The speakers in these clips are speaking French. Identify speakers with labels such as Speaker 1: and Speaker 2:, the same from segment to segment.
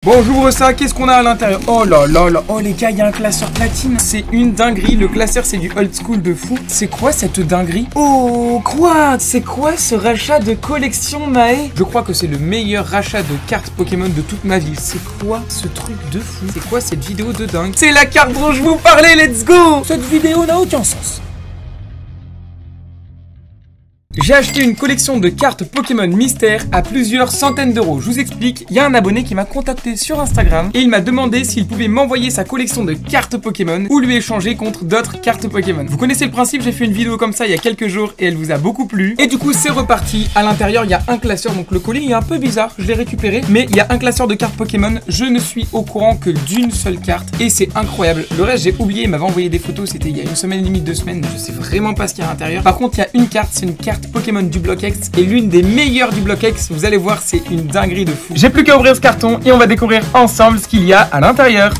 Speaker 1: Bon, j'ouvre ça, qu'est-ce qu'on a à l'intérieur? Oh là là là, oh les gars, il y a un classeur platine. C'est une dinguerie, le classeur c'est du old school de fou. C'est quoi cette dinguerie? Oh, quoi? C'est quoi ce rachat de collection Mae? Je crois que c'est le meilleur rachat de cartes Pokémon de toute ma vie. C'est quoi ce truc de fou? C'est quoi cette vidéo de dingue? C'est la carte dont je vous parlais, let's go! Cette vidéo n'a aucun sens. J'ai acheté une collection de cartes Pokémon mystère à plusieurs centaines d'euros. Je vous explique, il y a un abonné qui m'a contacté sur Instagram et il m'a demandé s'il pouvait m'envoyer sa collection de cartes Pokémon ou lui échanger contre d'autres cartes Pokémon. Vous connaissez le principe, j'ai fait une vidéo comme ça il y a quelques jours et elle vous a beaucoup plu. Et du coup c'est reparti, à l'intérieur il y a un classeur, donc le colis est un peu bizarre, je l'ai récupéré, mais il y a un classeur de cartes Pokémon. Je ne suis au courant que d'une seule carte et c'est incroyable. Le reste j'ai oublié, il m'avait envoyé des photos, c'était il y a une semaine, limite 2 semaines, je sais vraiment pas ce qu'il y a à l'intérieur. Par contre il y a une carte, c'est une carte Pokémon du bloc X et l'une des meilleures du bloc X. Vous allez voir, c'est une dinguerie de fou. J'ai plus qu'à ouvrir ce carton et on va découvrir ensemble ce qu'il y a à l'intérieur.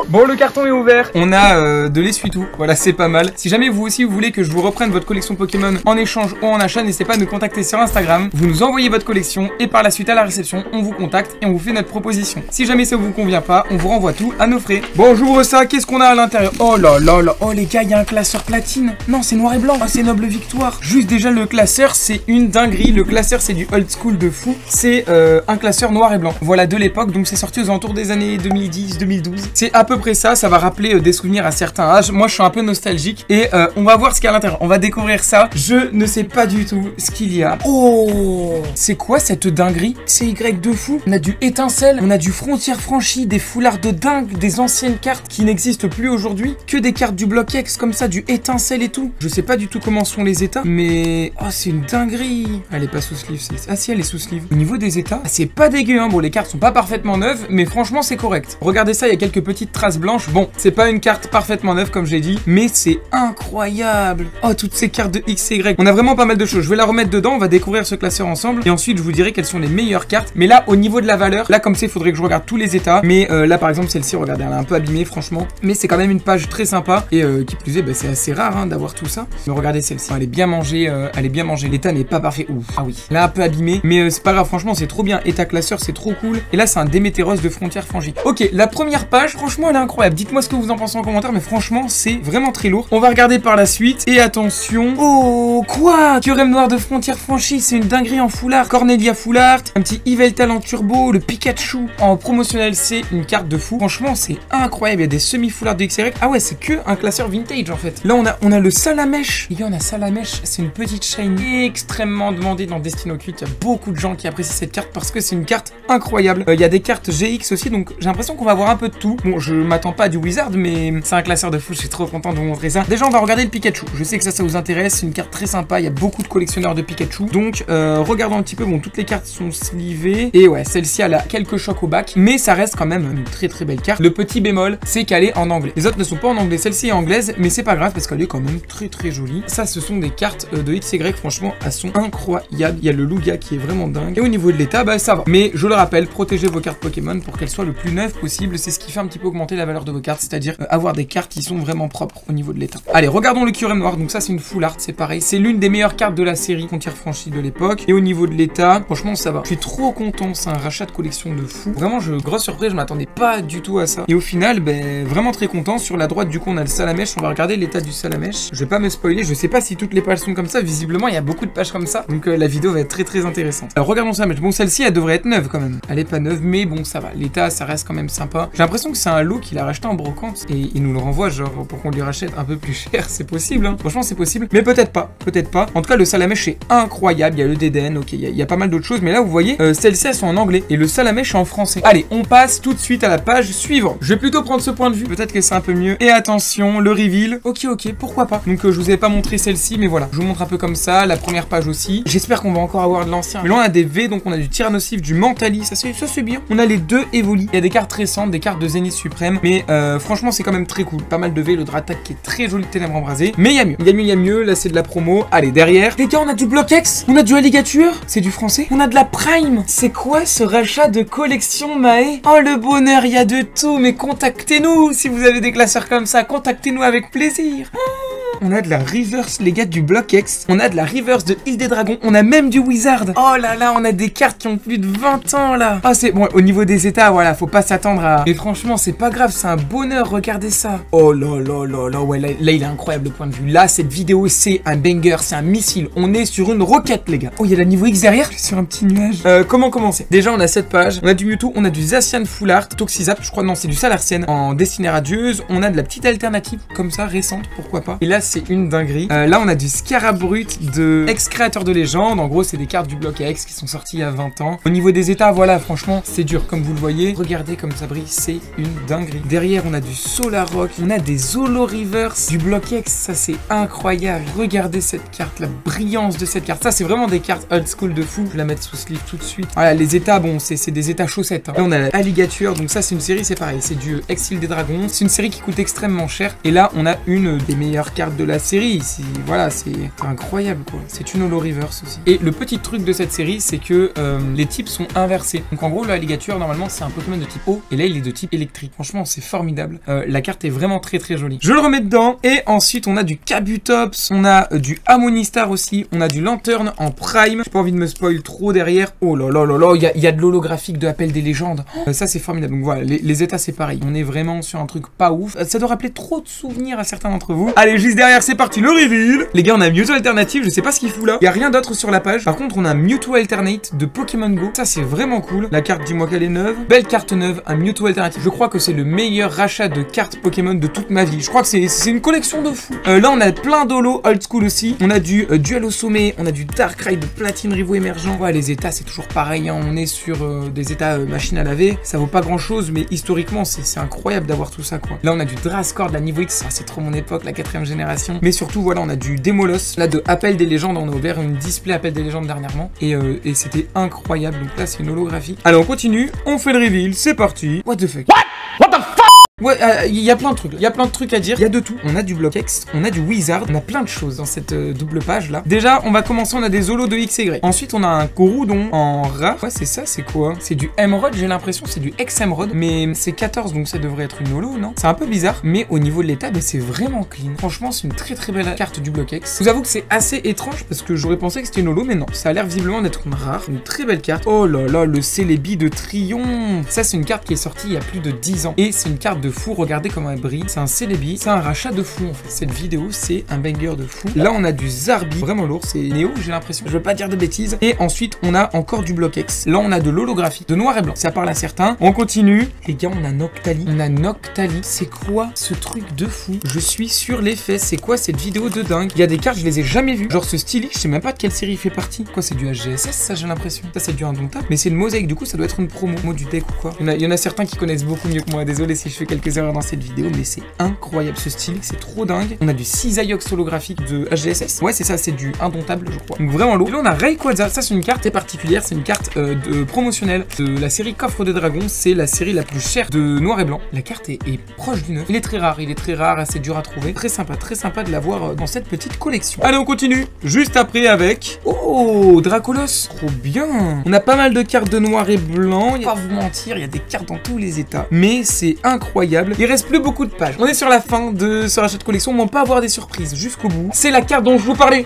Speaker 1: Bon, le carton est ouvert. On a de l'essuie-tout. Voilà, c'est pas mal. Si jamais vous aussi vous voulez que je vous reprenne votre collection Pokémon en échange ou en achat, n'hésitez pas à nous contacter sur Instagram. Vous nous envoyez votre collection et par la suite à la réception, on vous contacte et on vous fait notre proposition. Si jamais ça vous convient pas, on vous renvoie tout à nos frais. Bon, j'ouvre ça. Qu'est-ce qu'on a à l'intérieur? Oh là là là. Oh les gars, il y a un classeur platine. Non, c'est noir et blanc. Oh, c'est Noble Victoire. Juste déjà le classeur, c'est une dinguerie. Le classeur, c'est du old school de fou. C'est un classeur noir et blanc. Voilà, de l'époque. Donc c'est sorti aux alentours des années 2010-2012. C'est à peu près ça. Ça va rappeler des souvenirs à certains âges. Moi, je suis un peu nostalgique et on va voir ce qu'il y a à l'intérieur. On va découvrir ça. Je ne sais pas du tout ce qu'il y a. Oh, c'est quoi cette dinguerie? C'est Y de fou. On a du étincelle, on a du frontière franchie, des foulards de dingue, des anciennes cartes qui n'existent plus aujourd'hui, que des cartes du bloc X comme ça, du étincelle et tout. Je sais pas du tout comment sont les états, mais oh, c'est une dinguerie. Elle est pas sous sleeve, ah si, elle est sous sleeve. Au niveau des états, c'est pas dégueu, hein. Bon, les cartes sont pas parfaitement neuves, mais franchement, c'est correct. Regardez ça, il y a quelques petites traces blanches. Bon, c'est pas une carte parfaitement neuve comme j'ai dit, mais c'est incroyable. Oh, toutes ces cartes de X et Y. On a vraiment pas mal de choses. Je vais la remettre dedans, on va découvrir ce classeur ensemble et ensuite je vous dirai quelles sont les meilleures cartes. Mais là, au niveau de la valeur, là comme c'est, il faudrait que je regarde tous les états. Mais là, par exemple, celle-ci, regardez, elle est un peu abîmée, franchement. Mais c'est quand même une page très sympa et qui plus est, bah, c'est assez rare hein, d'avoir tout ça. Mais regardez celle-ci, elle est bien mangée, L'état n'est pas parfait. Ouf. Ah oui, là un peu abîmé, mais c'est pas grave. Franchement, c'est trop bien. État classeur, c'est trop cool. Et là, c'est un Démétéros de frontière franchie. Ok, la première page, franchement, elle est incroyable. Dites-moi ce que vous en pensez en commentaire, mais franchement, c'est vraiment très lourd. On va regarder par la suite. Et attention. Oh, quoi? Kyurem noir de frontière franchie, c'est une dinguerie en foulard. Cornelia foulard, un petit Yveltal en turbo, le Pikachu en promotionnel, c'est une carte de fou. Franchement, c'est incroyable. Il y a des semi-foulards de XY. Ah ouais, c'est que un classeur vintage en fait. Là, on a le Salamèche. Les gars, on a Salamèche. C'est une petite shiny extrêmement demandée dans Destino Cut. Il y a beaucoup de gens qui apprécient cette carte parce que c'est une carte incroyable. Il y a des cartes GX aussi, donc j'ai l'impression qu'on va avoir un peu de tout. Bon, je m'attends pas à du Wizard, mais c'est un classeur de fou. Je suis trop content de vous montrer ça. Déjà, on va regarder le Pikachu. Je sais que ça vous intéresse. C'est une carte très sympa. Il y a beaucoup de collectionneurs de Pikachu. Donc, regardons un petit peu. Bon, toutes les cartes sont slivées. Et ouais, celle-ci, elle a quelques chocs au bac. Mais ça reste quand même une très très belle carte. Le petit bémol, c'est qu'elle est en anglais. Les autres ne sont pas en anglais. Celle-ci est anglaise, mais c'est pas grave parce qu'elle est quand même très très jolie. Ça, ce sont des cartes de XY. Franchement, elles sont incroyables. Il y a le Lugia qui est vraiment dingue. Et au niveau de l'état, bah ça va. Mais je le rappelle, protégez vos cartes Pokémon pour qu'elles soient le plus neuves possible. C'est ce qui fait un petit peu augmenter la valeur de vos cartes, c'est-à-dire avoir des cartes qui sont vraiment propres au niveau de l'état. Allez, regardons le Kyurem noir. Donc ça, c'est une full art, c'est pareil. C'est l'une des meilleures cartes de la série frontière franchie de l'époque. Et au niveau de l'état, franchement, ça va. Je suis trop content. C'est un rachat de collection de fou. Vraiment, grosse surprise. Je m'attendais pas du tout à ça. Et au final, ben, vraiment très content. Sur la droite, du coup, on a le Salamèche. On va regarder l'état du Salamèche. Je vais pas me spoiler. Je sais pas si toutes les pages sont comme ça. Visiblement, il y a beaucoup de pages comme ça. Donc la vidéo va être très très intéressante. Alors regardons Salamèche. Bon, celle-ci, elle devrait être neuve quand même. Elle est pas neuve, mais bon, ça va. L'état, ça reste quand même sympa. J'ai l'impression que c'est un lot qu'il a racheté en brocante et il nous le renvoie genre pour qu'on lui rachète un peu plus cher. C'est possible, hein. Franchement, c'est possible. Mais peut-être pas. Peut-être pas. En tout cas, le Salamèche est incroyable. Il y a le DDN. Ok, il y a pas mal d'autres choses. Mais là, vous voyez, celles-ci, elles sont en anglais et le Salamèche est en français. Allez, on passe tout de suite à la page suivante. Je vais plutôt prendre ce point de vue. Peut-être que c'est un peu mieux. Et attention, le reveal. Ok, pourquoi pas. Donc, je vous ai pas montré celle-ci, mais voilà. Je vous montre un peu comme ça. La première page aussi. J'espère qu'on va encore avoir de l'ancien. Mais là, on a des V, donc on a du Tyrannosif, du Mentali. Ça, c'est bien. On a les deux Evoli. Il y a des cartes récentes, des cartes de Zénith Suprême. Mais franchement, c'est quand même très cool. Pas mal de V, le Dratak qui est très joli de Ténèbres Embrasées. Mais il y a mieux. Il y a mieux. Là, c'est de la promo. Allez, derrière. Les gars, on a du Bloc X. On a du Alligator. C'est du français. On a de la Prime. C'est quoi ce rachat de collection Mae? Oh, le bonheur, il y a de tout. Mais contactez-nous si vous avez des classeurs comme ça. Contactez-nous avec plaisir. On a de la reverse, les gars, du bloc X. On a de la reverse de Île des Dragons. On a même du Wizard. Oh là là, on a des cartes qui ont plus de 20 ans là. Ah, c'est bon, au niveau des états, voilà, faut pas s'attendre à... Et franchement, c'est pas grave, c'est un bonheur, regardez ça. Oh là là là là, ouais, là il est incroyable le point de vue. Là, cette vidéo, c'est un banger, c'est un missile. On est sur une roquette, les gars. Oh, il y a la niveau X derrière. Je suis sur un petit nuage. Comment commencer? Déjà, on a 7 pages. On a du Mewtwo, on a du Zacian Full Art, Toxizap, je crois, non, c'est du Salarcène en destinée radieuse. On a de la petite alternative, comme ça, récente, pourquoi pas. Et là, c'est une dinguerie. Là, on a du Scarabrut de ex-créateur de légende. En gros, c'est des cartes du bloc X qui sont sorties il y a 20 ans. Au niveau des états, voilà, franchement, c'est dur, comme vous le voyez. Regardez comme ça brille, c'est une dinguerie. Derrière, on a du Solar Rock, on a des Holo Reverse du bloc X, ça c'est incroyable. Regardez cette carte, la brillance de cette carte. Ça, c'est vraiment des cartes old school de fou. Je vais la mettre sous sleeve tout de suite. Voilà, les états, bon, c'est des états chaussettes. Hein. Là, on a Alligator, donc ça, c'est une série, c'est pareil. C'est du Exil des Dragons. C'est une série qui coûte extrêmement cher. Et là, on a une des meilleures cartes de la série. Voilà, c'est incroyable, quoi. C'est une Holo Reverse aussi. Et le petit truc de cette série, c'est que les types sont inversés. Donc en gros, l'Alligator, normalement, c'est un Pokémon de type eau. Et là, il est de type électrique. Franchement, c'est formidable. La carte est vraiment très très jolie. Je le remets dedans. Et ensuite, on a du Kabutops. On a du Harmonistar aussi. On a du Lantern en Prime. J'ai pas envie de me spoil trop derrière. Oh là là là là, il y a de l'holographique de Appel des légendes. Ça, c'est formidable. Donc voilà, les états, c'est pareil. On est vraiment sur un truc pas ouf. Ça doit rappeler trop de souvenirs à certains d'entre vous. Allez, juste derrière, c'est parti, le reveal. Les gars, on a Mewtwo Alternative. Je sais pas ce qu'il fout là. Il y a rien d'autre sur la page. Par contre, on a Mewtwo Alternate de Pokémon Go. Ça, c'est vraiment cool. La carte, dis-moi qu'elle est neuve. Belle carte neuve, un Mewtwo Alternative. Je crois que c'est le meilleur rachat de cartes Pokémon de toute ma vie. Je crois que c'est une collection de fou. Là, on a plein d'holo old school aussi. On a du Duel au sommet. On a du Darkrai de Platine Rivaux émergent. Ouais, les états, c'est toujours pareil. Hein. On est sur des états machine à laver. Ça vaut pas grand chose, mais historiquement, c'est incroyable d'avoir tout ça, quoi. Là, on a du Drascore de la niveau X. C'est trop mon époque, la 4ème génération. Mais surtout, voilà, on a du Démolos. Là, de Appel des légendes. On a ouvert une display Appel des légendes dernièrement. Et c'était incroyable. Donc là, c'est une holographie. Allez, on continue. On fait le reveal. C'est parti. What the fuck? What the fuck? Ouais, il y a plein de trucs. Il y a plein de trucs à dire. Il y a de tout. On a du bloc X, on a du Wizard, on a plein de choses dans cette double page là. Déjà, on va commencer. On a des holos de X et Y. Ensuite, on a un Groudon en rare. Ouais, c'est ça. C'est quoi? C'est du Emerald. J'ai l'impression c'est du ex-Emerald, mais c'est 14, donc ça devrait être une holo, non? C'est un peu bizarre, mais au niveau de l'état, bah, c'est vraiment clean. Franchement, c'est une très très belle carte du bloc X. Je vous avoue que c'est assez étrange parce que j'aurais pensé que c'était une holo, mais non. Ça a l'air visiblement d'être une rare, une très belle carte. Oh là là, le Celebi de Triomphe. Ça, c'est une carte qui est sortie il y a plus de 10 ans et c'est une carte de fou. Regardez comment elle brille. C'est un Celebi. C'est un rachat de fou en fait. Cette vidéo, c'est un banger de fou. Là, on a du Zarbi, vraiment lourd. C'est Néo, j'ai l'impression. Je veux pas dire de bêtises. Et ensuite, on a encore du bloc X. Là, on a de l'holographie, de noir et blanc. Ça parle à certains. On continue. Les gars, on a Noctali. On a Noctali. C'est quoi ce truc de fou? Je suis sur les fesses. C'est quoi cette vidéo de dingue? Il y a des cartes, je les ai jamais vues. Genre ce Stylique, je sais même pas de quelle série il fait partie. Quoi, c'est du HGSS, ça, j'ai l'impression. Ça, c'est du indomptable. Mais c'est une mosaïque. Du coup, ça doit être une promo du deck ou quoi. Il y en a certains qui connaissent beaucoup mieux que moi. Désolé si je fais quelques erreurs dans cette vidéo, mais c'est incroyable ce Stylique, c'est trop dingue. On a du Cisaiox holographique de HGSS. Ouais, c'est ça, c'est du indomptable, je crois. Donc vraiment lourd. Et là, on a Rayquaza. Ça, c'est une carte très particulière. C'est une carte de promotionnelle de la série Coffre des Dragons. C'est la série la plus chère de noir et blanc. La carte est proche du neuf. Il est très rare, assez dur à trouver. Très sympa de l'avoir dans cette petite collection. Allez, on continue. Juste après avec... Oh, Dracolos. Trop bien. On a pas mal de cartes de noir et blanc. Pas vous mentir, il y a des cartes dans tous les états. Mais c'est incroyable. Il reste plus beaucoup de pages. On est sur la fin de ce rachat de collection. On peut avoir des surprises jusqu'au bout. C'est la carte dont je vous parlais.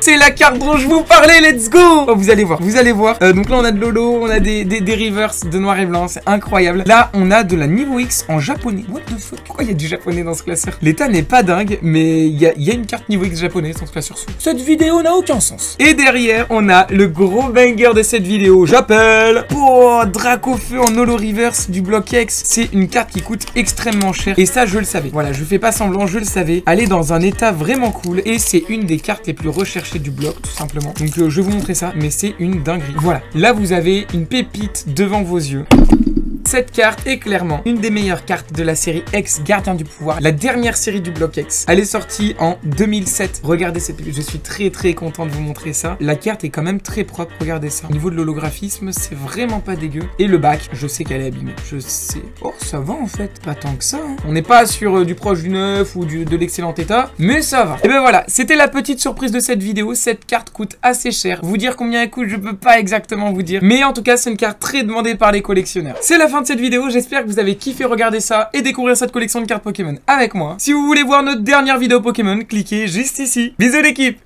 Speaker 1: Let's go. Oh, vous allez voir. Donc là, on a de Lolo. On a des reverse de noir et blanc. C'est incroyable. Là, on a de la niveau X en japonais. What the fuck? Pourquoi il y a du japonais dans ce classeur? L'état n'est pas dingue, mais il y a une carte niveau X japonaise dans ce classeur. Cette vidéo n'a aucun sens. Et derrière, on a le gros banger de cette vidéo. J'appelle. Oh, Dracofeu en holo reverse du bloc X. C'est une carte qui coûte extrêmement cher. Et ça, je le savais. Voilà, je fais pas semblant, je le savais. Elle est dans un état vraiment cool. Et c'est une des cartes les plus recherchées du bloc, tout simplement. Donc, je vais vous montrer ça, mais c'est une dinguerie. Voilà. Là, vous avez une pépite devant vos yeux. Cette carte est clairement une des meilleures cartes de la série X Gardien du Pouvoir, la dernière série du bloc X. Elle est sortie en 2007. Regardez cette pépite, je suis très content de vous montrer ça. La carte est quand même très propre, regardez ça. Au niveau de l'holographisme, c'est vraiment pas dégueu. Et le bac, je sais qu'elle est abîmée, je sais. Oh, ça va en fait, pas tant que ça. Hein. On n'est pas sur du proche du neuf ou de l'excellent état, mais ça va. Et ben voilà, c'était la petite surprise de cette vidéo. Cette carte coûte assez cher. Vous dire combien elle coûte, je peux pas exactement vous dire. Mais en tout cas, c'est une carte très demandée par les collectionneurs. C'est la fin fin de cette vidéo, j'espère que vous avez kiffé regarder ça et découvrir cette collection de cartes Pokémon avec moi. Si vous voulez voir notre dernière vidéo Pokémon, cliquez juste ici. Bisous l'équipe!